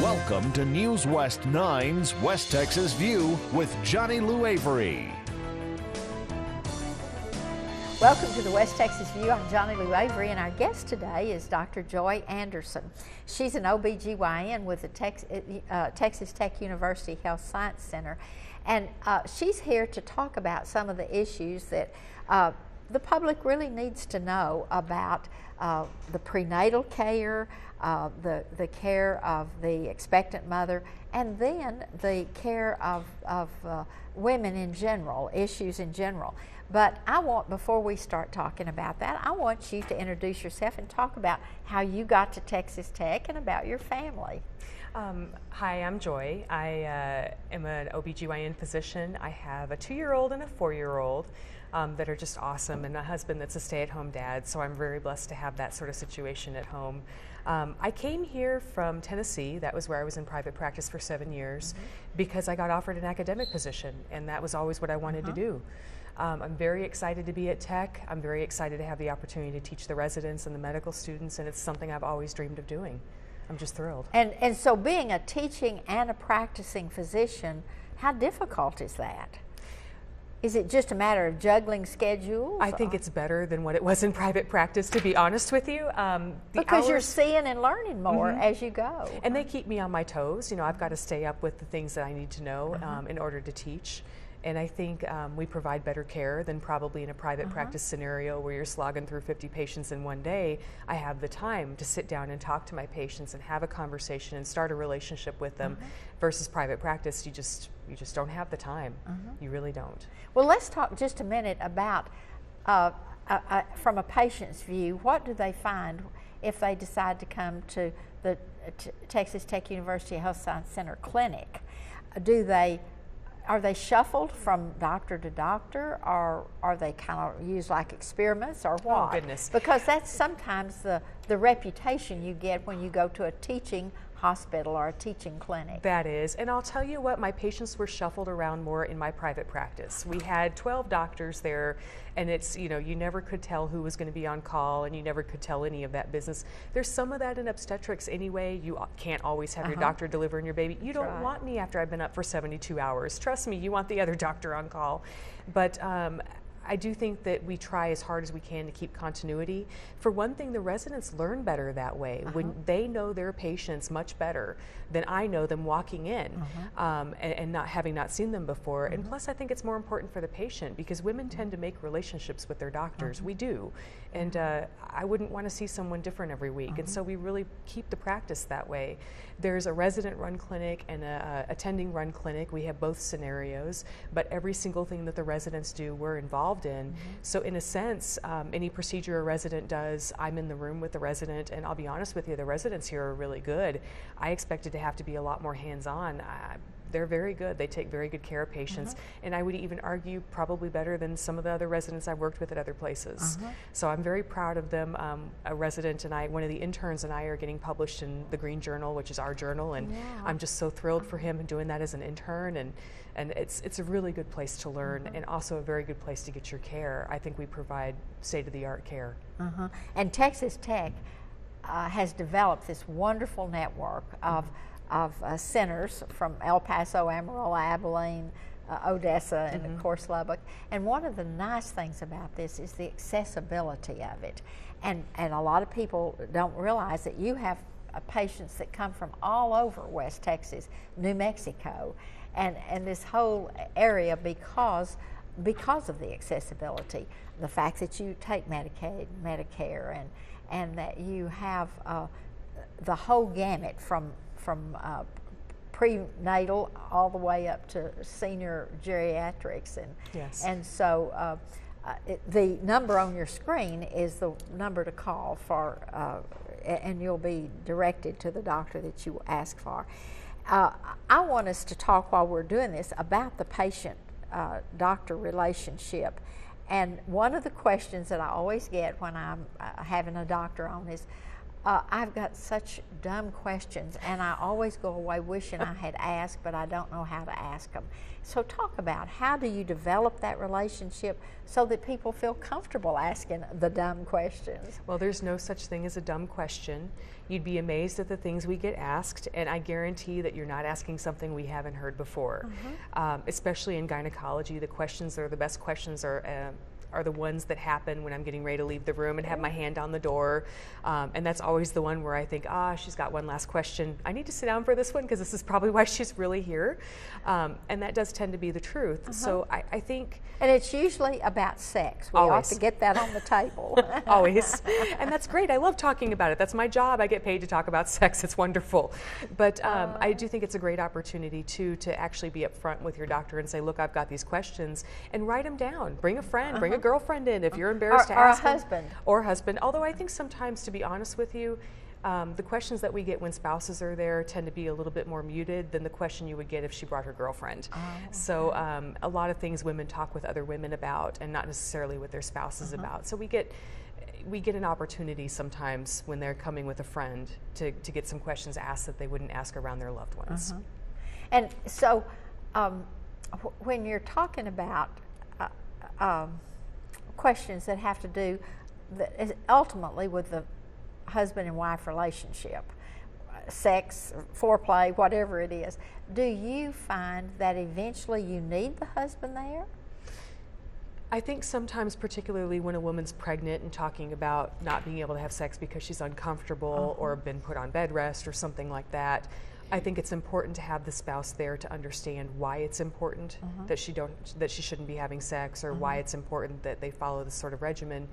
Welcome to News West 9's West Texas View with Johnny Lou Avery. Welcome to the West Texas View. I'm Johnny Lou Avery, and our guest today is Dr. Joy Anderson. She's an OBGYN with the Texas Tech University Health Science Center, and she's here to talk about some of the issues that the public really needs to know about the prenatal care, the care of the expectant mother, and then the care of women in general, issues in general. But I want, before we start talking about that, I want you to introduce yourself and talk about how you got to Texas Tech and about your family. Hi, I'm Joy. I am an OBGYN physician. I have a 2-year-old and a 4-year-old that are just awesome, and a husband that's a stay-at-home dad, so I'm very blessed to have that sort of situation at home. I came here from Tennessee. That was where I was in private practice for 7 years because I got offered an academic position, and that was always what I wanted to do. I'm very excited to be at Tech. I'm very excited to have the opportunity to teach the residents and the medical students, and it's something I've always dreamed of doing. I'm just thrilled. And so being a teaching and a practicing physician, how difficult is that? Is it just a matter of juggling schedules? I think it's better than what it was in private practice, to be honest with you. Because you're seeing and learning more as you go. And they keep me on my toes. You know, I've got to stay up with the things that I need to know in order to teach. And I think we provide better care than probably in a private practice scenario where you're slogging through 50 patients in one day. I have the time to sit down and talk to my patients and have a conversation and start a relationship with them. Versus private practice, you just don't have the time. You really don't. Well, let's talk just a minute about, from a patient's view, what do they find if they decide to come to the Texas Tech University Health Science Center clinic? Are they shuffled from doctor to doctor, or are they kind of used like experiments, or what? Oh, goodness. Because that's sometimes the reputation you get when you go to a teaching hospital or a teaching clinic. That is, and I'll tell you what, my patients were shuffled around more in my private practice. We had 12 doctors there, and it's, you know, you never could tell who was going to be on call, and you never could tell any of that business. There's some of that in obstetrics anyway. You can't always have your doctor delivering your baby. You don't want me after I've been up for 72 hours. Trust me, you want the other doctor on call. But I do think that we try as hard as we can to keep continuity. For one thing, the residents learn better that way. When they know their patients much better than I know them walking in and not having not seen them before. And plus, I think it's more important for the patient because women tend to make relationships with their doctors. We do. And I wouldn't want to see someone different every week. And so we really keep the practice that way. There's a resident-run clinic and a attending-run clinic. We have both scenarios, but every single thing that the residents do, we're involved in. So in a sense, any procedure a resident does, I'm in the room with the resident, and I'll be honest with you, the residents here are really good. I expected to have to be a lot more hands-on. They're very good. They take very good care of patients, and I would even argue probably better than some of the other residents I've worked with at other places. So I'm very proud of them. A resident and I, one of the interns and I, are getting published in the Green Journal, which is our journal, and I'm just so thrilled for him doing that as an intern, and it's a really good place to learn and also a very good place to get your care. I think we provide state-of-the-art care. And Texas Tech has developed this wonderful network of centers from El Paso, Amarillo, Abilene, Odessa, and of course Lubbock. And one of the nice things about this is the accessibility of it. And a lot of people don't realize that you have patients that come from all over West Texas, New Mexico, and this whole area because of the accessibility. The fact that you take Medicaid, Medicare, and that you have the whole gamut from prenatal all the way up to senior geriatrics, and so the number on your screen is the number to call for, and you'll be directed to the doctor that you ask for. I want us to talk while we're doing this about the patient-doctor relationship, and one of the questions that I always get when I'm having a doctor on is, I've got such dumb questions, and I always go away wishing I had asked, but I don't know how to ask them. So talk about, how do you develop that relationship so that people feel comfortable asking the dumb questions? Well, there's no such thing as a dumb question. You'd be amazed at the things we get asked, and I guarantee that you're not asking something we haven't heard before. Especially in gynecology, the questions that are the best questions are the ones that happen when I'm getting ready to leave the room and have my hand on the door. And that's always the one where I think, she's got one last question. I need to sit down for this one because this is probably why she's really here. And that does tend to be the truth. So I think... And it's usually about sex. We ought to get that on the table. Always. And that's great. I love talking about it. That's my job. I get paid to talk about sex. It's wonderful. But I do think it's a great opportunity, too, to actually be upfront with your doctor and say, look, I've got these questions, and write them down. Bring a friend, bring a girlfriend in if you're embarrassed to ask them. Or a husband. Or husband. Although I think sometimes, to be honest with you, the questions that we get when spouses are there tend to be a little bit more muted than the question you would get if she brought her girlfriend. So a lot of things women talk with other women about, and not necessarily with their spouses about. So we get an opportunity sometimes when they're coming with a friend to get some questions asked that they wouldn't ask around their loved ones. And so when you're talking about questions that have to do ultimately with the husband and wife relationship, sex, foreplay, whatever it is, do you find that eventually you need the husband there? I think sometimes, particularly when a woman's pregnant and talking about not being able to have sex because she's uncomfortable or been put on bed rest or something like that, I think it's important to have the spouse there to understand why it's important that she shouldn't be having sex, or why it's important that they follow this sort of regimen.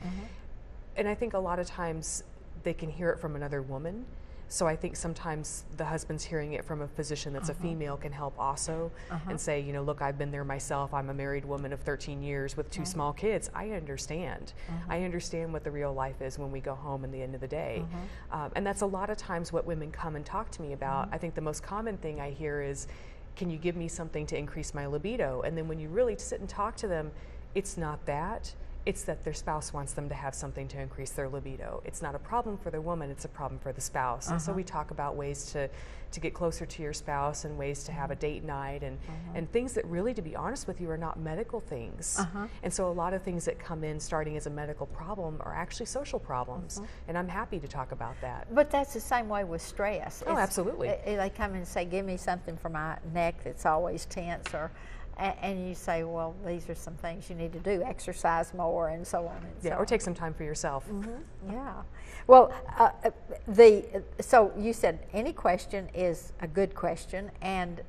And I think a lot of times they can hear it from another woman. So I think sometimes the husband's hearing it from a physician that's a female can help also, and say, you know, look, I've been there myself. I'm a married woman of 13 years with 2 small kids. I understand. I understand what the real life is when we go home in the end of the day. And that's a lot of times what women come and talk to me about. I think the most common thing I hear is, can you give me something to increase my libido? And then when you really sit and talk to them, it's not that. It's that their spouse wants them to have something to increase their libido. It's not a problem for the woman, it's a problem for the spouse. And so we talk about ways to get closer to your spouse, and ways to have a date night, and things that really, to be honest with you, are not medical things. And so a lot of things that come in starting as a medical problem are actually social problems. And I'm happy to talk about that. But that's the same way with stress. Absolutely. They come and say, give me something for my neck that's always tense, and you say, well, these are some things you need to do, exercise more, and so on and so on. Or take some time for yourself. Yeah. Well, so you said any question is a good question, and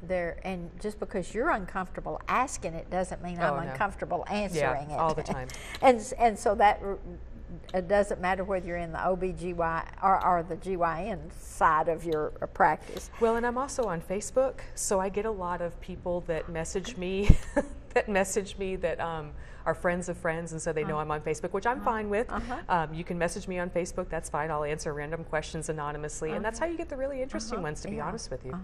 just because you're uncomfortable asking it doesn't mean I'm uncomfortable answering it. All the time. And so that it doesn't matter whether you're in the OB/GYN or the GYN side of your practice. Well, and I'm also on Facebook, so I get a lot of people that message me that are friends of friends, and so they know I'm on Facebook, which I'm fine with. You can message me on Facebook, that's fine. I'll answer random questions anonymously, and that's how you get the really interesting ones, to be honest with you.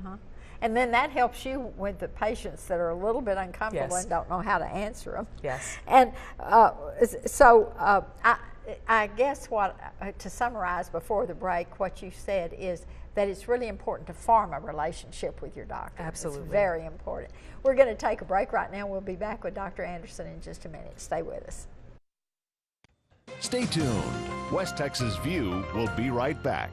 And then that helps you with the patients that are a little bit uncomfortable and don't know how to answer them. Yes. And I guess to summarize before the break, what you said is that it's really important to form a relationship with your doctor. Absolutely. It's very important. We're going to take a break right now. We'll be back with Dr. Anderson in just a minute. Stay with us. Stay tuned. West Texas View will be right back.